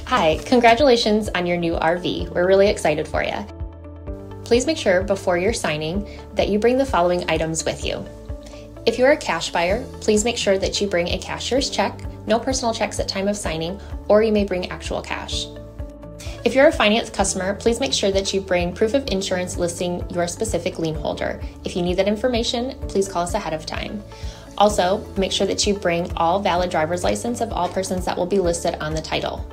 Hi, congratulations on your new RV. We're really excited for you. Please make sure before you're signing that you bring the following items with you. If you're a cash buyer, please make sure that you bring a cashier's check, no personal checks at time of signing, or you may bring actual cash. If you're a finance customer, please make sure that you bring proof of insurance listing your specific lien holder. If you need that information, please call us ahead of time. Also, make sure that you bring all valid driver's license of all persons that will be listed on the title.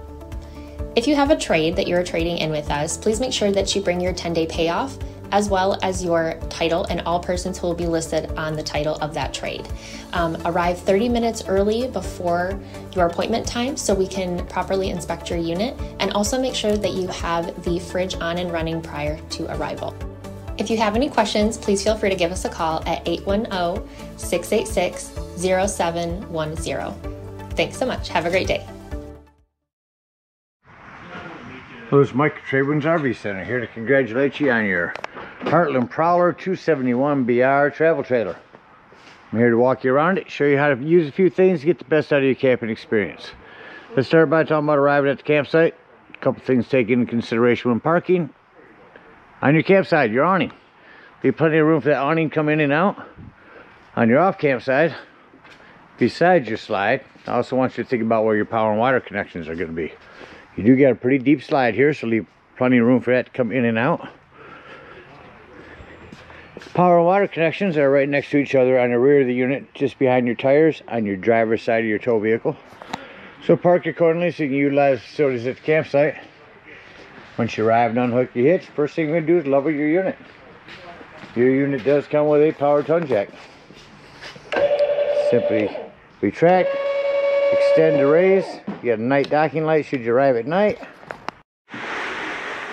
If you have a trade that you're trading in with us, please make sure that you bring your 10-day payoff as well as your title and all persons who will be listed on the title of that trade. Arrive 30 minutes early before your appointment time so we can properly inspect your unit, and also make sure that you have the fridge on and running prior to arrival. If you have any questions, please feel free to give us a call at 810-686-0710. Thanks so much. Have a great day. Hello, it's Mike at TradeWinds RV Center here to congratulate you on your Heartland Prowler 271 BR travel trailer. I'm here to walk you around it, show you how to use a few things to get the best out of your camping experience. Let's start by talking about arriving at the campsite. A couple things to take into consideration when parking. On your campsite, your awning. Leave plenty of room for that awning to come in and out. On your off campsite, besides your slide, I also want you to think about where your power and water connections are going to be. You do get a pretty deep slide here, so leave plenty of room for that to come in and out. Power and water connections are right next to each other on the rear of the unit, just behind your tires, on your driver's side of your tow vehicle. So park accordingly so you can utilize facilities at the campsite. Once you arrive and unhook your hitch, first thing you're going to do is level your unit. Your unit does come with a power tongue jack. Simply retract, extend to raise. You got a night docking light should you arrive at night.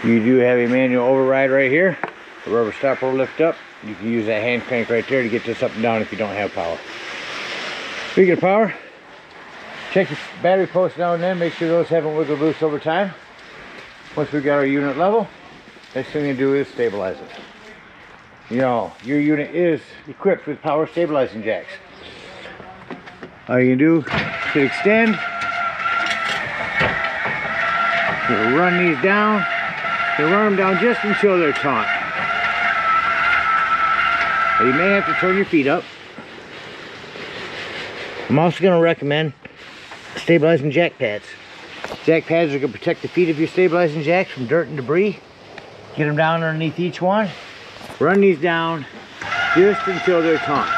You do have a manual override right here. The rubber stopper will lift up. You can use that hand crank right there to get this up and down if you don't have power. Speaking of power, check your battery posts now and then. Make sure those haven't wiggled loose over time. Once we got our unit level, next thing you do is stabilize it. You know, your unit is equipped with power stabilizing jacks. All you can do is extend. You'll run these down. You'll run them down just until they're taut. Now you may have to turn your feet up. I'm also going to recommend stabilizing jack pads. Jack pads are going to protect the feet of your stabilizing jacks from dirt and debris. Get them down underneath each one. Run these down just until they're taut.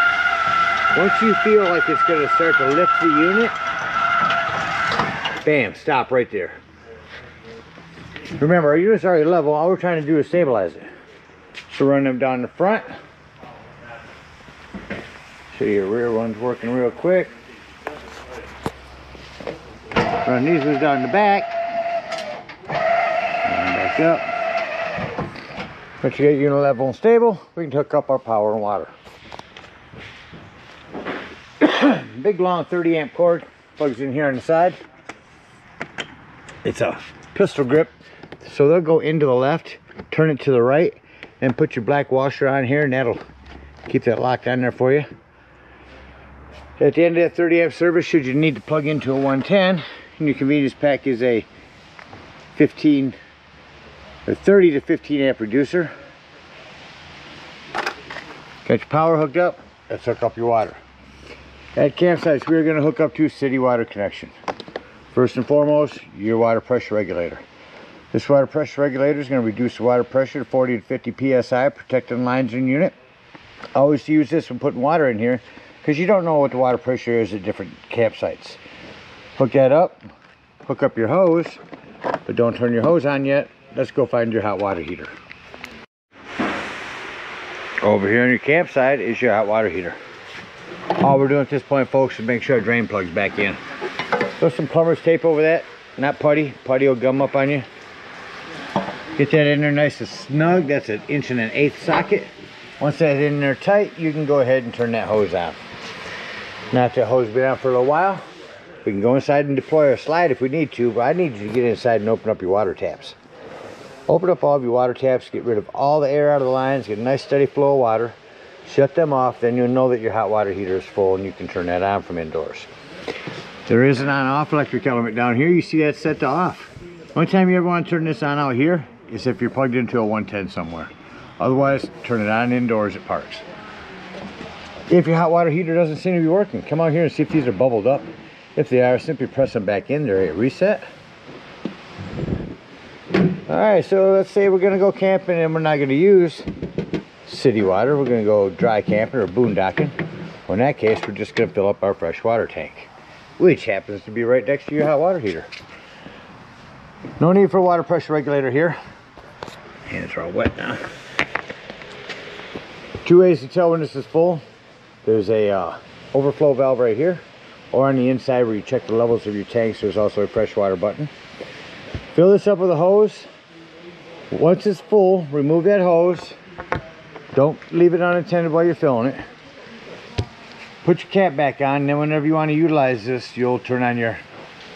Once you feel like it's going to start to lift the unit, bam, stop right there. Remember, our unit's already level. All we're trying to do is stabilize it. So run them down the front. So your rear one's working real quick. Run these ones down the back. And back up. Once you get unit level and stable, we can hook up our power and water. Big long 30 amp cord plugs in here on the side. It's a pistol grip, so they'll go into the left, turn it to the right, and put your black washer on here, and that'll keep that locked on there for you. At the end of that 30 amp service, should you need to plug into a 110, and your convenience pack is a 30 to 15 amp reducer. Got your power hooked up, let's hook up your water. At campsites, we're going to hook up to city water connection. First and foremost, your water pressure regulator. This water pressure regulator is going to reduce the water pressure to 40 to 50 psi, protecting lines in your unit. Always use this when putting water in here, because you don't know what the water pressure is at different campsites. Hook that up, hook up your hose, but don't turn your hose on yet. Let's go find your hot water heater. Over here on your campsite is your hot water heater. All we're doing at this point, folks, is make sure our drain plug's back in. Throw some plumber's tape over that, not putty. Putty will gum up on you. Get that in there nice and snug. That's an 1 1/8" socket. Once that's in there tight, you can go ahead and turn that hose on. Now that hose has been on for a little while, we can go inside and deploy our slide if we need to, but I need you to get inside and open up your water taps. Open up all of your water taps, get rid of all the air out of the lines, get a nice steady flow of water. Shut them off, then you'll know that your hot water heater is full and you can turn that on from indoors. There is an on-off electric element down here. You see that set to off. Only time you ever want to turn this on out here is if you're plugged into a 110 somewhere. Otherwise, turn it on indoors at parks. If your hot water heater doesn't seem to be working, come out here and see if these are bubbled up. If they are, simply press them back in. They're at reset. Alright, so let's say we're going to go camping and we're not going to use city water. We're going to go dry camping or boondocking. Well, in that case, we're just going to fill up our fresh water tank, which happens to be right next to your hot water heater. No need for a water pressure regulator here. Hands are all wet now. Two ways to tell when this is full. There's a overflow valve right here, or on the inside where you check the levels of your tanks, there's also a freshwater button. Fill this up with a hose. Once it's full, remove that hose. Don't leave it unattended while you're filling it. Put your cap back on, and then whenever you want to utilize this, you'll turn on your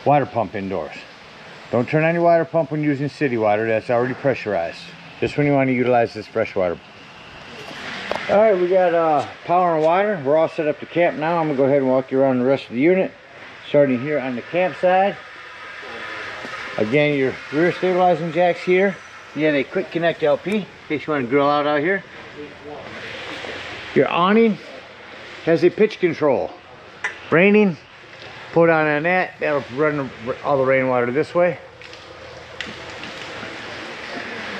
water pump indoors. Don't turn on your water pump when using city water. That's already pressurized. Just when you want to utilize this fresh water. All right, we got power and water. We're all set up to camp now. I'm gonna go ahead and walk you around the rest of the unit, starting here on the campsite. Again, your rear stabilizing jacks here. You have a quick connect LP in case you want to grill out here. Your awning has a pitch control. Raining, pull down on that. That'll run all the rainwater this way.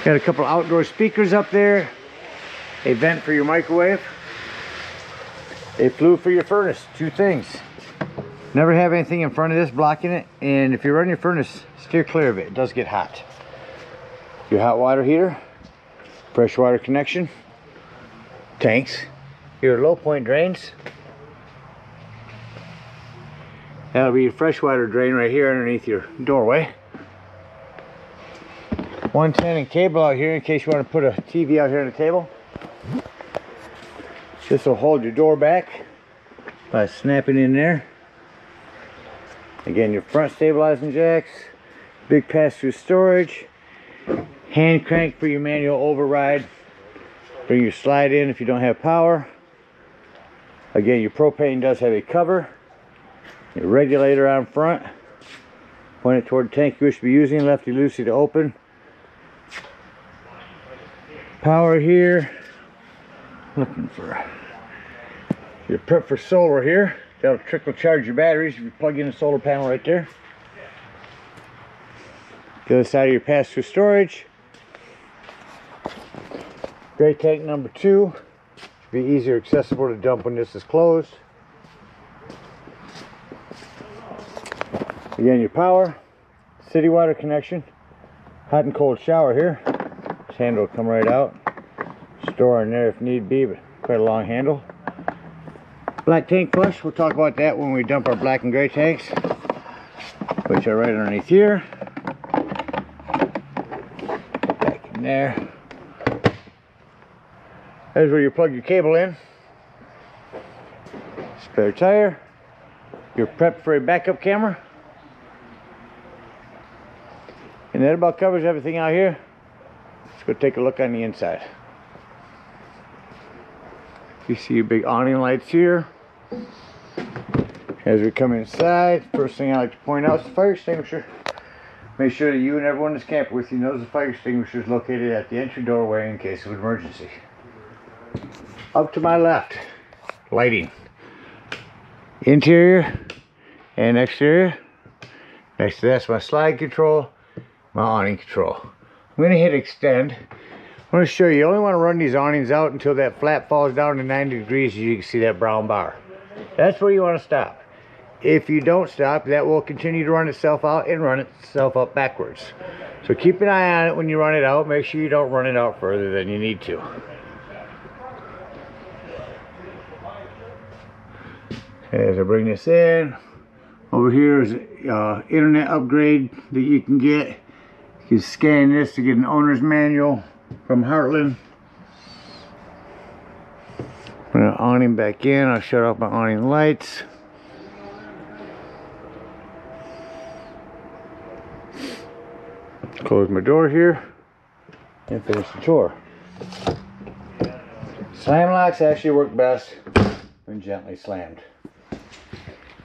Got a couple outdoor speakers up there. A vent for your microwave. A flue for your furnace. Two things. Never have anything in front of this blocking it. And if you run your furnace, steer clear of it. It does get hot. Your hot water heater. Fresh water connection. Tanks. Your low point drains. That'll be your freshwater drain right here underneath your doorway. 110 and cable out here in case you want to put a TV out here on the table. This will hold your door back by snapping in there. Again, your front stabilizing jacks, big pass-through storage, hand crank for your manual override. Bring your slide in if you don't have power. Again, your propane does have a cover. Your regulator on front. Point it toward the tank you wish to be using, lefty-loosey to open. Power here. Looking for your prep for solar here. That'll trickle charge your batteries if you plug in a solar panel right there. The other side of your pass-through storage. Gray tank number 2. Should be easier accessible to dump when this is closed. Again, your power, city water connection, hot and cold shower here. This handle will come right out. Store in there if need be, but quite a long handle. Black tank flush, we'll talk about that when we dump our black and gray tanks, which are right underneath here. Back in there. There's where you plug your cable in. Spare tire. You're prepped for a backup camera. And that about covers everything out here. Let's go take a look on the inside. You see your big awning lights here. As we come inside, first thing I like to point out is the fire extinguisher. Make sure that you and everyone that's camping with you knows the fire extinguisher is located at the entry doorway in case of emergency. Up to my left, lighting. Interior and exterior. Next to that's my slide control, my awning control. I'm going to hit extend. I want to show you, you only want to run these awnings out until that flap falls down to 90 degrees and you can see that brown bar. That's where you want to stop. If you don't stop, that will continue to run itself out and run itself up backwards. So keep an eye on it when you run it out. Make sure you don't run it out further than you need to. As I bring this in, over here is an internet upgrade that you can get. You can scan this to get an owner's manual from Heartland. Put an awning back in. I'll shut off my awning lights. Close my door here and finish the tour. Slam locks actually work best when gently slammed.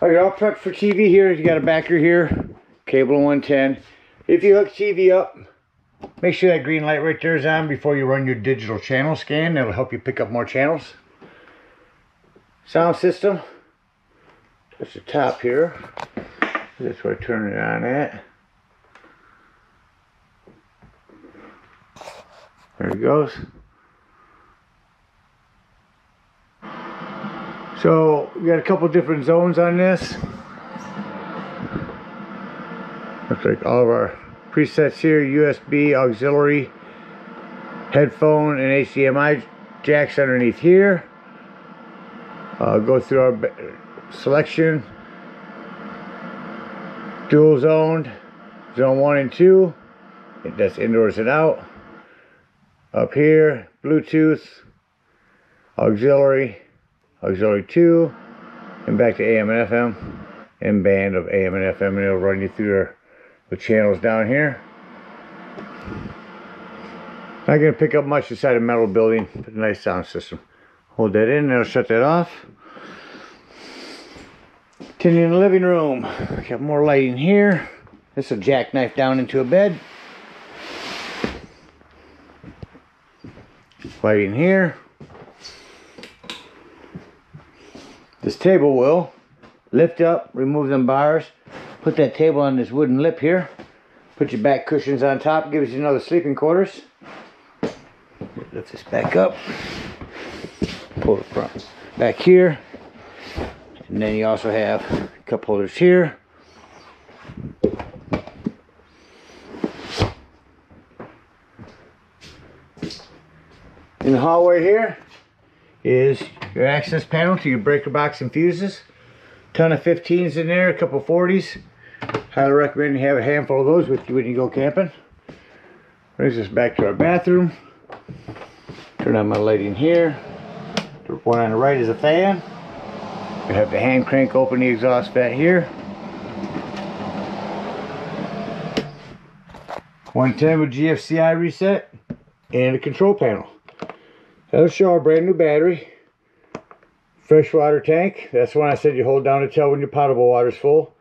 Alright, you're all prepped for TV here. You got a backer here, cable 110. If you hook TV up, make sure that green light right there is on before you run your digital channel scan. That'll help you pick up more channels. Sound system. That's the top here. That's where I turn it on at. There it goes. So we got a couple different zones on this. Looks like all of our presets here: USB, auxiliary, headphone, and HDMI jacks underneath here. Go through our selection. Dual zoned, zone 1 and 2. That's indoors and out. Up here, Bluetooth, auxiliary, auxiliary 2, and back to AM and FM, and band of AM and FM, and it'll run you through the channels down here. Not going to pick up much inside a metal building, but a nice sound system. Hold that in, and it'll shut that off. Continue in the living room. Got more lighting here. This will jackknife down into a bed. Lighting here. This table will lift up, remove them bars, put that table on this wooden lip here, put your back cushions on top, gives you another sleeping quarters. Lift this back up, pull the front back here, and then you also have cup holders here. In the hallway here is your access panel to your breaker box and fuses. Ton of 15s in there, a couple 40s. Highly recommend you have a handful of those with you when you go camping. Brings us back to our bathroom. Turn on my lighting here. The one on the right is a fan. You have the hand crank open the exhaust vent here. 110 with GFCI reset and a control panel. That'll show our brand new battery. Freshwater tank. That's when I said you hold down to tell when your potable water is full.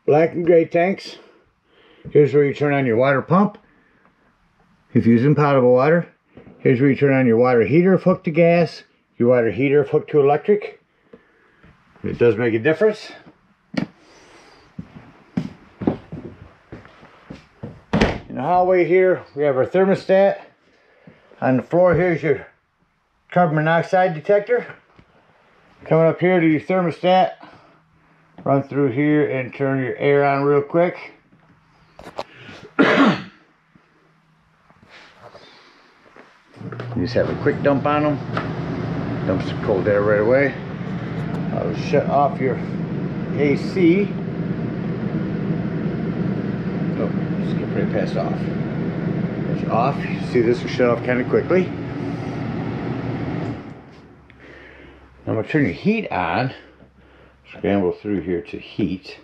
Black and gray tanks. Here's where you turn on your water pump if you're using potable water. Here's where you turn on your water heater if hooked to gas, your water heater if hooked to electric. It does make a difference. In the hallway here, we have our thermostat. On the floor, here's your carbon monoxide detector. Coming up here to your thermostat, run through here and turn your air on real quick. You just have a quick dump on them. Dumps the cold air right away. I'll shut off your AC. Oh, skip right past off. It's off. You see this will shut off kind of quickly. I'm going to turn your heat on. Scramble through here to heat.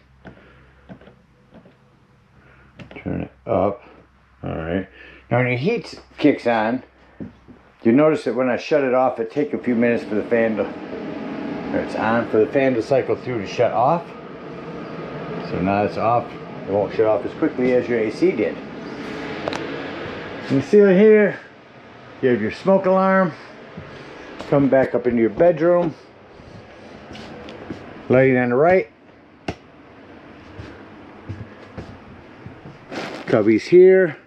Turn it up. Alright. Now when your heat kicks on, you notice that when I shut it off, it takes a few minutes for the fan to, or it's on, for the fan to cycle through to shut off. So now it's off. It won't shut off as quickly as your AC did. You see it here, you have your smoke alarm. Come back up into your bedroom. Lighting on the right. Cubbies here.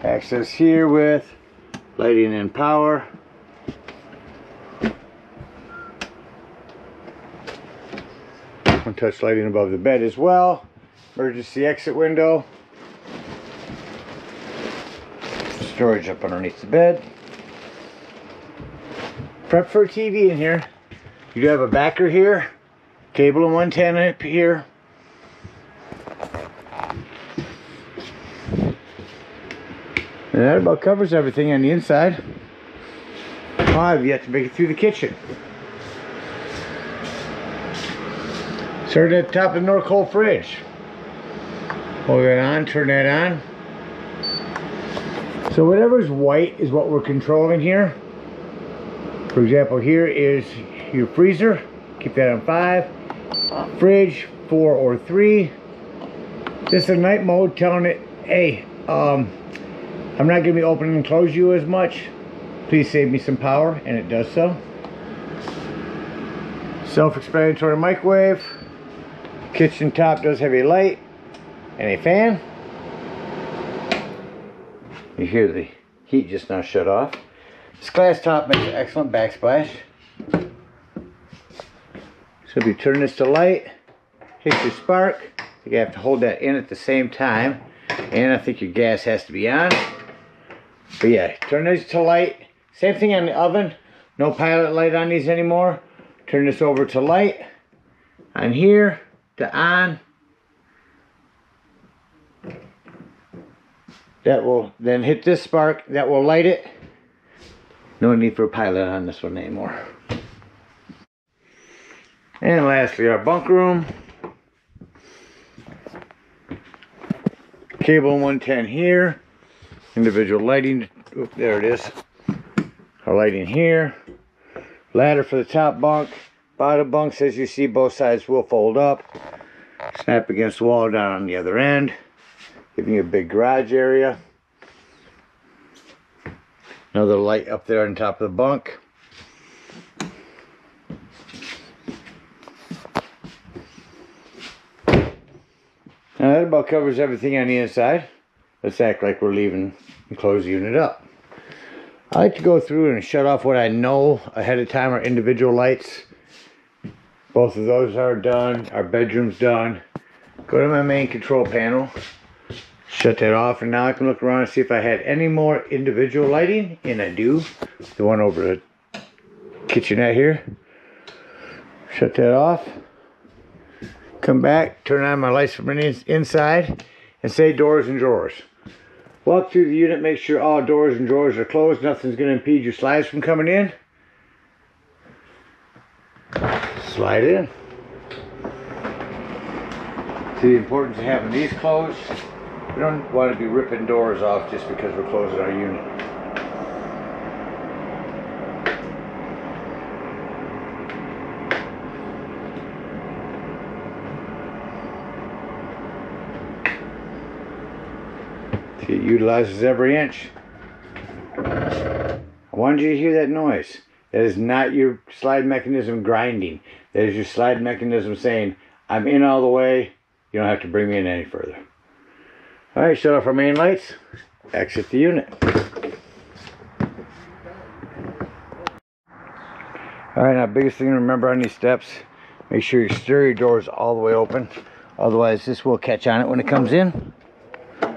Access here with lighting and power. One touch lighting above the bed as well. Emergency exit window. Storage up underneath the bed. Prep for a TV in here. You do have a backer here, cable and 110 up here. And that about covers everything on the inside. Oh, I've yet to make it through the kitchen. Start at the top of the North Cold fridge. Hold that on, turn that on. So whatever's white is what we're controlling here. For example, here is your freezer. Keep that on 5. Fridge, 4 or 3. This Just a night mode telling it, hey, I'm not going to be opening and close you as much. Please save me some power, and it does so. Self-explanatory microwave. Kitchen top does have a light and a fan. You hear the heat just now shut off. This glass top makes an excellent backsplash. So if you turn this to light, hit your spark. You have to hold that in at the same time, and I think your gas has to be on. But yeah, turn this to light. Same thing on the oven. No pilot light on these anymore. Turn this over to light. On here to on. That will then hit this spark. That will light it. No need for a pilot on this one anymore. And lastly, our bunk room. Cable 110 here. Individual lighting. Oop, there it is. Our lighting here. Ladder for the top bunk. Bottom bunks, as you see, both sides will fold up. Snap against the wall down on the other end. Giving you a big garage area. Another light up there on top of the bunk. Now that about covers everything on the inside. Let's act like we're leaving and close the unit up. I like to go through and shut off what I know ahead of time are individual lights. Both of those are done. Our bedroom's done. Go to my main control panel. Shut that off, and now I can look around and see if I had any more individual lighting, and I do. The one over the kitchenette here. Shut that off. Come back, turn on my lights from inside, and say doors and drawers. Walk through the unit, make sure all doors and drawers are closed. Nothing's going to impede your slides from coming in. Slide in. See the importance of having these closed. We don't want to be ripping doors off just because we're closing our unit. See, it utilizes every inch. I wanted you to hear that noise. That is not your slide mechanism grinding. That is your slide mechanism saying, I'm in all the way. You don't have to bring me in any further. Alright, shut off our main lights. Exit the unit. Alright, now biggest thing to remember on these steps, make sure your stereo door is all the way open. Otherwise this will catch on it when it comes in.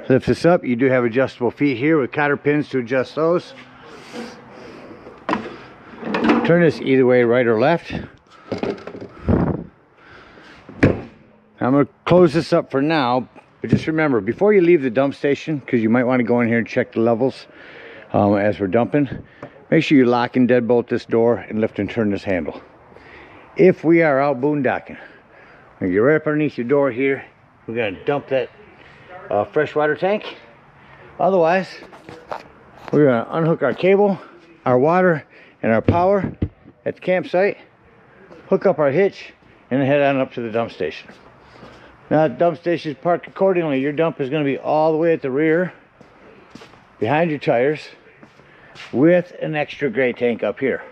Lift this up. You do have adjustable feet here with cotter pins to adjust those. Turn this either way, right or left. I'm going to close this up for now, but just remember, before you leave the dump station, because you might want to go in here and check the levels as we're dumping, make sure you lock and deadbolt this door and lift and turn this handle. If we are out boondocking, you're right up underneath your door here, we're going to dump that freshwater tank. Otherwise, we're going to unhook our cable, our water, and our power at the campsite, hook up our hitch, and head on up to the dump station. Now the dump station is parked accordingly. Your dump is going to be all the way at the rear, behind your tires, with an extra gray tank up here.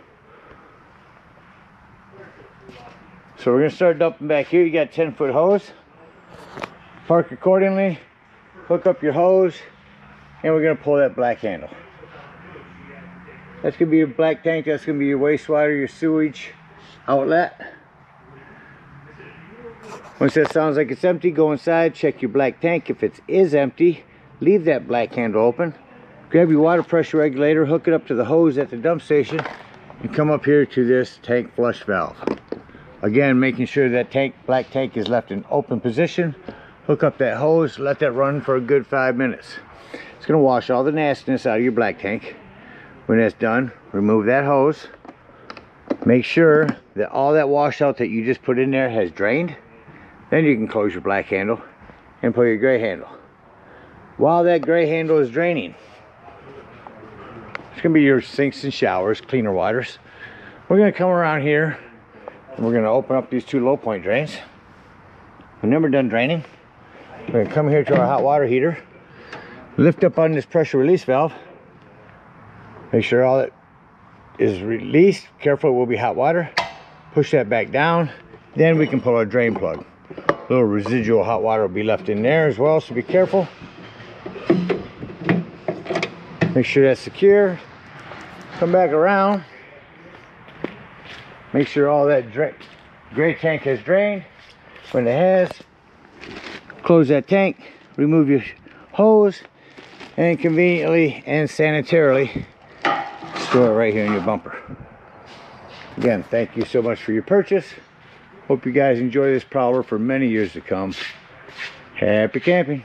So we're going to start dumping back here. You got a 10-foot hose. Park accordingly, hook up your hose, and we're going to pull that black handle. That's going to be your black tank. That's going to be your wastewater, your sewage outlet. Once that sounds like it's empty, go inside, check your black tank. If it is empty, leave that black handle open. Grab your water pressure regulator, hook it up to the hose at the dump station, and come up here to this tank flush valve. Again, making sure that black tank is left in open position. Hook up that hose, let that run for a good 5 minutes. It's going to wash all the nastiness out of your black tank. When that's done, remove that hose. Make sure that all that washout that you just put in there has drained. Then you can close your black handle and put your gray handle. While that gray handle is draining, it's going to be your sinks and showers, cleaner waters. We're going to come around here and we're going to open up these two low point drains. When they're done draining, We're going to come here to our hot water heater, lift up on this pressure release valve, make sure all it is released. Careful, it will be hot water. Push that back down, then we can pull our drain plug. A little residual hot water will be left in there as well, so be careful. Make sure that's secure. Come back around. Make sure all that gray tank has drained. When it has, close that tank, remove your hose, and conveniently and sanitarily store it right here in your bumper. Again, thank you so much for your purchase. Hope you guys enjoy this Prowler for many years to come. Happy camping.